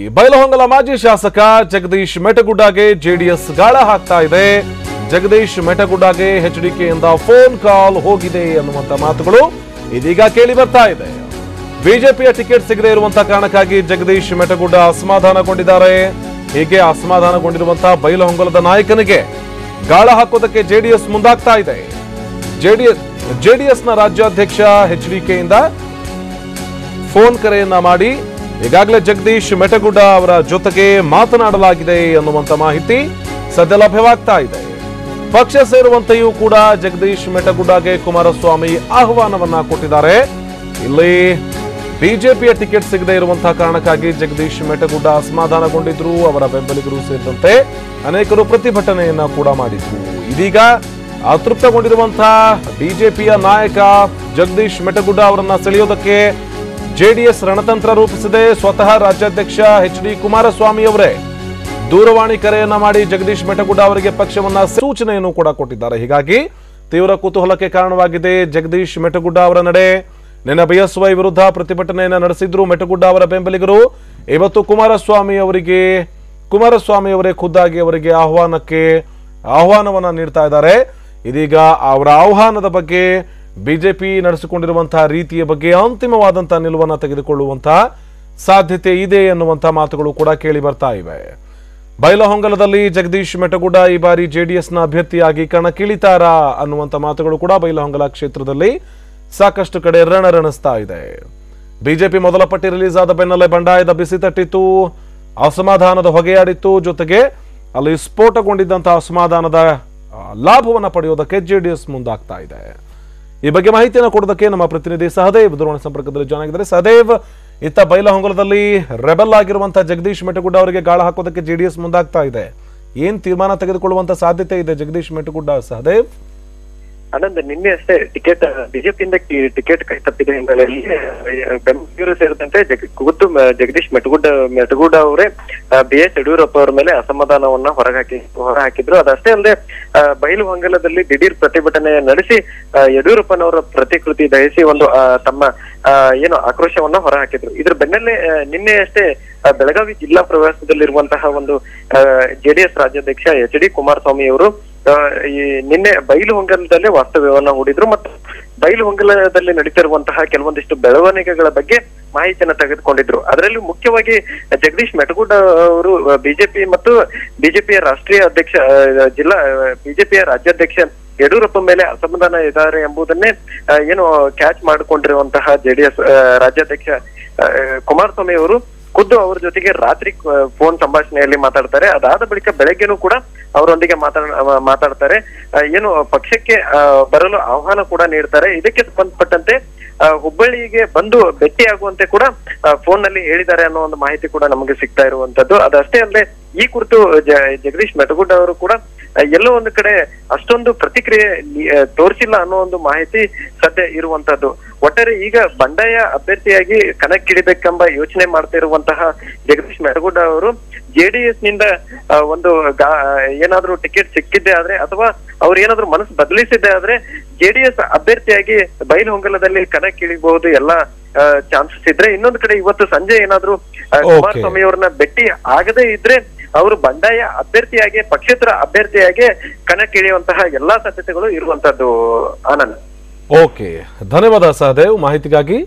ಬೈಲಹೊಂಗಲ ಮಾಜಿ ಶಾಸಕ ಜಗದೀಶ್ ಮೆಟಗುಡ್ಡಗೆ ಜೆಡಿಎಸ್ ಗಾಳ ಹಾಕ್ತಾ ಇದೆ. ಜಗದೀಶ್ ಮೆಟಗುಡ್ಡಗೆ ಎಚ್ಡಿಕೆಯಿಂದ ಫೋನ್ ಕಾಲ್ ಹೋಗಿದೆ ಅನ್ನುವಂತ ಮಾತುಗಳು ಇದೀಗ ಕೇಳಿ ಬರ್ತಾ ಇದೆ. ಬಿಜೆಪಿಯ ಟಿಕೆಟ್ ಸಿಗದೇ ಇರುವಂತಹ ಕಾರಣಕ್ಕಾಗಿ ಜಗದೀಶ್ ಮೆಟಗುಡ್ಡ ಅಸಮಾಧಾನಗೊಂಡಿದ್ದಾರೆ. ಹೀಗೆ ಅಸಮಾಧಾನಗೊಂಡಿರುವಂತಹ ಬೈಲಹೊಂಗಲದ ನಾಯಕನಿಗೆ ಗಾಳ ಹಾಕೋದಕ್ಕೆ ಜೆಡಿಎಸ್ ಮುಂದಾಗ್ತಾ ಇದೆ. ಜೆಡಿಎಸ್ನ ರಾಜ್ಯಾಧ್ಯಕ್ಷ ಎಚ್ಡಿಕೆಯಿಂದ ಫೋನ್ ಕರೆಯನ್ನ ಮಾಡಿ ಈಗಾಗಲೇ ಜಗದೀಶ್ ಮೆಟಗುಡ್ಡ ಅವರ ಜೊತೆಗೆ ಮಾತನಾಡಲಾಗಿದೆ ಅನ್ನುವಂತ ಮಾಹಿತಿ ಸದ್ಯ ಲಭ್ಯವಾಗ್ತಾ ಇದೆ. ಪಕ್ಷ ಸೇರುವಂತೆಯೂ ಕೂಡ ಜಗದೀಶ್ ಮೆಟಗುಡ್ಡಗೆ ಕುಮಾರಸ್ವಾಮಿ ಆಹ್ವಾನವನ್ನ ಕೊಟ್ಟಿದ್ದಾರೆ. ಇಲ್ಲಿ ಬಿಜೆಪಿಯ ಟಿಕೆಟ್ ಸಿಗದೆ ಇರುವಂತಹ ಕಾರಣಕ್ಕಾಗಿ ಜಗದೀಶ್ ಮೆಟಗುಡ್ಡ ಅಸಮಾಧಾನಗೊಂಡಿದ್ರು. ಅವರ ಬೆಂಬಲಿಗರು ಸೇರಿದಂತೆ ಅನೇಕರು ಪ್ರತಿಭಟನೆಯನ್ನ ಕೂಡ ಮಾಡಿದ್ರು. ಇದೀಗ ಅತೃಪ್ತಗೊಂಡಿರುವಂತಹ ಬಿಜೆಪಿಯ ನಾಯಕ ಜಗದೀಶ್ ಮೆಟಗುಡ್ಡ ಅವರನ್ನ ಸೆಳೆಯೋದಕ್ಕೆ ಜೆಡಿಎಸ್ ರಣತಂತ್ರ ರೂಪಿಸಿದೆ. ಸ್ವತಃ ರಾಜ್ಯಾಧ್ಯಕ್ಷ ಎಚ್.ಡಿ. ಕುಮಾರಸ್ವಾಮಿ ಅವರೇ ದೂರವಾಣಿ ಕರೆಯನ್ನ ಮಾಡಿ ಜಗದೀಶ್ ಮೆಟಗುಡ್ಡ ಅವರಿಗೆ ಪಕ್ಷವನ್ನ ಸೂಚನೆಯನ್ನು ಕೂಡ ಕೊಟ್ಟಿದ್ದಾರೆ. ಹೀಗಾಗಿ ತೀವ್ರ ಕುತೂಹಲಕ್ಕೆ ಕಾರಣವಾಗಿದೆ. ಜಗದೀಶ್ ಮೆಟಗುಡ್ಡ ಅವರ ನಡೆ ನಿನ್ನೆ ಬಿಎಸ್ವೈ ವಿರುದ್ಧ ಪ್ರತಿಭಟನೆಯನ್ನ ನಡೆಸಿದ್ರು ಮೆಟಗುಡ್ಡ ಅವರ ಬೆಂಬಲಿಗರು. ಇವತ್ತು ಕುಮಾರಸ್ವಾಮಿ ಅವರೇ ಖುದ್ದಾಗಿ ಅವರಿಗೆ ಆಹ್ವಾನವನ್ನ ನೀಡ್ತಾ ಇದ್ದಾರೆ. ಇದೀಗ ಅವರ ಆಹ್ವಾನದ ಬಗ್ಗೆ ಬಿಜೆಪಿ ನಡೆಸಿಕೊಂಡಿರುವಂತಹ ರೀತಿಯ ಬಗ್ಗೆ ಅಂತಿಮವಾದಂತಹ ನಿಲುವನ್ನ ತೆಗೆದುಕೊಳ್ಳುವಂತಹ ಸಾಧ್ಯತೆ ಇದೆ ಎನ್ನುವಂತಹ ಮಾತುಗಳು ಕೂಡ ಕೇಳಿ ಬರ್ತಾ ಇವೆ. ಬೈಲಹೊಂಗಲದಲ್ಲಿ ಜಗದೀಶ್ ಮೆಟಗುಡ್ಡ ಈ ಬಾರಿ ಜೆಡಿಎಸ್ನ ಅಭ್ಯರ್ಥಿಯಾಗಿ ಕಣಕ್ಕಿಳಿತಾರಾ ಅನ್ನುವಂಥ ಮಾತುಗಳು ಕೂಡ ಬೈಲಹೊಂಗಲ ಕ್ಷೇತ್ರದಲ್ಲಿ ಸಾಕಷ್ಟು ಕಡೆ ರಣರಣಿಸ್ತಾ ಇದೆ. ಬಿಜೆಪಿ ಮೊದಲ ಪಟ್ಟಿ ರಿಲೀಸ್ ಆದ ಬೆನ್ನಲ್ಲೇ ಬಂಡಾಯದ ಬಿಸಿ ತಟ್ಟಿತ್ತು, ಅಸಮಾಧಾನದ ಹೊಗೆಯಾಡಿತ್ತು. ಜೊತೆಗೆ ಅಲ್ಲಿ ಸ್ಫೋಟಗೊಂಡಿದ್ದಂತಹ ಅಸಮಾಧಾನದ ಲಾಭವನ್ನು ಪಡೆಯೋದಕ್ಕೆ ಜೆಡಿಎಸ್ ಮುಂದಾಗ್ತಾ ಇದೆ. ಈ ಬಗ್ಗೆ ಮಾಹಿತಿಯನ್ನು ಕೊಡೋದಕ್ಕೆ ನಮ್ಮ ಪ್ರತಿನಿಧಿ ಸಹದೇವ್ ದೂರವಾಣಿ ಸಂಪರ್ಕದಲ್ಲಿ ಜಾಯ್ನ್ ಆಗಿದ್ದಾರೆ. ಸಹದೇವ್, ಇತ್ತ ಬೈಲಹೊಂಗಲದಲ್ಲಿ ರೆಬೆಲ್ ಆಗಿರುವಂತಹ ಜಗದೀಶ್ ಮೆಟಗುಡ್ಡ ಅವರಿಗೆ ಗಾಳ ಹಾಕೋದಕ್ಕೆ ಜೆಡಿಎಸ್ ಮುಂದಾಗ್ತಾ ಇದೆ. ಏನ್ ತೀರ್ಮಾನ ತೆಗೆದುಕೊಳ್ಳುವಂತ ಸಾಧ್ಯತೆ ಇದೆ ಜಗದೀಶ್ ಮೆಟಗುಡ್ಡ? ಸಹದೇವ್, ಆನಂದ್, ನಿನ್ನೆ ಅಷ್ಟೇ ಬಿಜೆಪಿಯಿಂದ ಟಿಕೆಟ್ ಕೈ ತಪ್ಪಿದ ಹಿನ್ನೆಲೆಯಲ್ಲಿ ಬೆಂಗಳೂರು ಸೇರಿದಂತೆ ಜಗದೀಶ್ ಮೆಟಗುಡ್ಡ ಅವರೇ BS ಯಡಿಯೂರಪ್ಪ ಅವರ ಮೇಲೆ ಅಸಮಾಧಾನವನ್ನ ಹೊರಹಾಕಿದ್ರು. ಅದಷ್ಟೇ ಅಲ್ಲದೆ ಬೈಲಹೊಂಗಲದಲ್ಲಿ ದಿಢೀರ್ ಪ್ರತಿಭಟನೆ ನಡೆಸಿ ಯಡಿಯೂರಪ್ಪನವರ ಪ್ರತಿಕೃತಿ ದಹಿಸಿ ಒಂದು ತಮ್ಮ ಆಕ್ರೋಶವನ್ನ ಹೊರಹಾಕಿದ್ರು. ಇದ್ರ ಬೆನ್ನಲ್ಲೇ ನಿನ್ನೆ ಅಷ್ಟೇ ಬೆಳಗಾವಿ ಜಿಲ್ಲಾ ಪ್ರವಾಸದಲ್ಲಿರುವಂತಹ ಒಂದು ಜೆಡಿಎಸ್ ರಾಜ್ಯಾಧ್ಯಕ್ಷ ಎಚ್.ಡಿ. ಕುಮಾರಸ್ವಾಮಿ ಅವರು ನಿನ್ನೆ ಬೈಲಹೊಂಗಲದಲ್ಲೇ ವಾಸ್ತವ್ಯವನ್ನ ಹೂಡಿದ್ರು ಮತ್ತು ಬೈಲಹೊಂಗಲದಲ್ಲಿ ನಡೀತಿರುವಂತಹ ಕೆಲವೊಂದಿಷ್ಟು ಬೆಳವಣಿಗೆಗಳ ಬಗ್ಗೆ ಮಾಹಿತಿಯನ್ನ ತೆಗೆದುಕೊಂಡಿದ್ರು. ಅದರಲ್ಲಿ ಮುಖ್ಯವಾಗಿ ಜಗದೀಶ್ ಮೆಟಗುಡ್ಡ ಅವರು ಬಿಜೆಪಿ ಮತ್ತು ಬಿಜೆಪಿಯ ರಾಷ್ಟ್ರೀಯ ಅಧ್ಯಕ್ಷ ಬಿಜೆಪಿಯ ರಾಜ್ಯಾಧ್ಯಕ್ಷ ಯಡಿಯೂರಪ್ಪ ಮೇಲೆ ಅಸಮಾಧಾನ ಇದ್ದಾರೆ ಎಂಬುದನ್ನೇ ಕ್ಯಾಚ್ ಮಾಡಿಕೊಂಡಿರುವಂತಹ ಜೆಡಿಎಸ್ ರಾಜ್ಯಾಧ್ಯಕ್ಷ ಕುಮಾರಸ್ವಾಮಿ ಅವರು ಖುದ್ದು ಅವ್ರ ಜೊತೆಗೆ ರಾತ್ರಿ ಫೋನ್ ಸಂಭಾಷಣೆಯಲ್ಲಿ ಮಾತಾಡ್ತಾರೆ. ಅದಾದ ಬಳಿಕ ಬೆಳಗ್ಗೆನೂ ಕೂಡ ಅವರೊಂದಿಗೆ ಮಾತಾಡ್ತಾರೆ. ಪಕ್ಷಕ್ಕೆ ಬರಲು ಆಹ್ವಾನ ಕೂಡ ನೀಡ್ತಾರೆ. ಇದಕ್ಕೆ ಸಂಬಂಧಪಟ್ಟಂತೆ ಹುಬ್ಬಳ್ಳಿಗೆ ಬಂದು ಭೇಟಿಯಾಗುವಂತೆ ಕೂಡ ಫೋನ್ ನಲ್ಲಿ ಹೇಳಿದ್ದಾರೆ ಅನ್ನೋ ಒಂದು ಮಾಹಿತಿ ಕೂಡ ನಮಗೆ ಸಿಗ್ತಾ ಇರುವಂತದ್ದು. ಅದಷ್ಟೇ ಅಲ್ಲದೆ ಈ ಕುರಿತು ಜಗದೀಶ್ ಮೆಟಗುಡ್ಡ ಅವರು ಕೂಡ ಎಲ್ಲೋ ಒಂದು ಕಡೆ ಅಷ್ಟೊಂದು ಪ್ರತಿಕ್ರಿಯೆ ತೋರಿಸಿಲ್ಲ ಅನ್ನೋ ಒಂದು ಮಾಹಿತಿ ಸದ್ಯ ಇರುವಂತದ್ದು. ಒಟ್ಟಾರೆ ಈಗ ಬಂಡಾಯ ಅಭ್ಯರ್ಥಿಯಾಗಿ ಕಣಕ್ಕಿಳಿಬೇಕೆಂಬ ಯೋಚನೆ ಮಾಡ್ತಾ ಇರುವಂತಹ ಜಗದೀಶ್ ಮೆಟಗುಡ್ಡ ಅವರು ಜೆಡಿಎಸ್ ನಿಂದ ಒಂದು ಏನಾದ್ರೂ ಟಿಕೆಟ್ ಸಿಕ್ಕಿದ್ದೆ ಆದ್ರೆ ಅಥವಾ ಅವ್ರು ಏನಾದ್ರು ಮನಸ್ಸು ಬದಲಿಸಿದ್ದೆ ಆದ್ರೆ ಜೆಡಿಎಸ್ ಅಭ್ಯರ್ಥಿಯಾಗಿ ಬೈಲಹೊಂಗಲದಲ್ಲಿ ಕಣಕ್ಕಿಳಿಬಹುದು ಎಲ್ಲ ಚಾನ್ಸಸ್ ಇದ್ರೆ. ಇನ್ನೊಂದು ಕಡೆ ಇವತ್ತು ಸಂಜೆ ಏನಾದ್ರು ಕುಮಾರಸ್ವಾಮಿ ಅವ್ರನ್ನ ಭೇಟಿ ಆಗದೆ ಇದ್ರೆ ಅವರು ಬಂಡಾಯ ಅಭ್ಯರ್ಥಿಯಾಗಿ ಪಕ್ಷೇತರ ಅಭ್ಯರ್ಥಿಯಾಗಿ ಕಣಕ್ಕಿಳಿಯುವಂತಹ ಎಲ್ಲಾ ಸಾಧ್ಯತೆಗಳು ಇರುವಂತದ್ದು. ಆನಂದ್, ಓಕೆ, ಧನ್ಯವಾದ ಸಹದೇವ್ ಮಾಹಿತಿಗಾಗಿ.